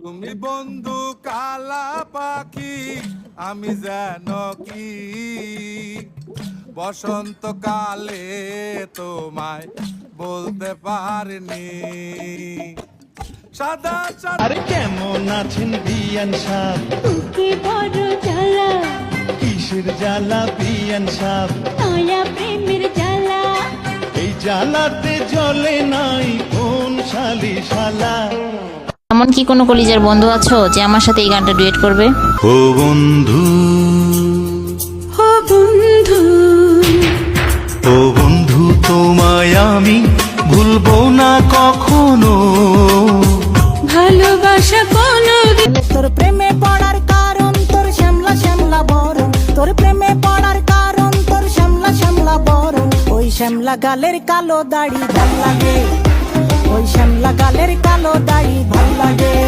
তুমি বন্ধু কালা পাখি, আমি যেন কি বসন্তকালে তোমায় বলতে পারিনি। সাদা সাদা আরে কেমন আছেন বিয়ান সাহ? বুকে বড় জ্বালা, কিসের জ্বালা বিয়ান সাহ? নয়া প্রেমের জ্বালা। এই জ্বালাতে জ্বলে নাই কোন শালি শালা। এমন কি কোনো কলিজার বন্ধু আছো যে আমার সাথে এই গানটা ডুয়েট করবে? ও বন্ধু, ও বন্ধু, ও বন্ধু, তোমায় আমি ভুলবো না কখনো। ভালোবাসা কোনো তোর প্রেমে পড়ার কারণ তোর শ্যামলা শ্যামলা বরণ, তোর প্রেমে পড়ার কারণ তোর শ্যামলা শ্যামলা বরণ। ওই শ্যামলা গালের কালো দাড়ি ভাল লাগে, ওই শ্যামলা গালের কালো দাড়ি ভাল লাগে।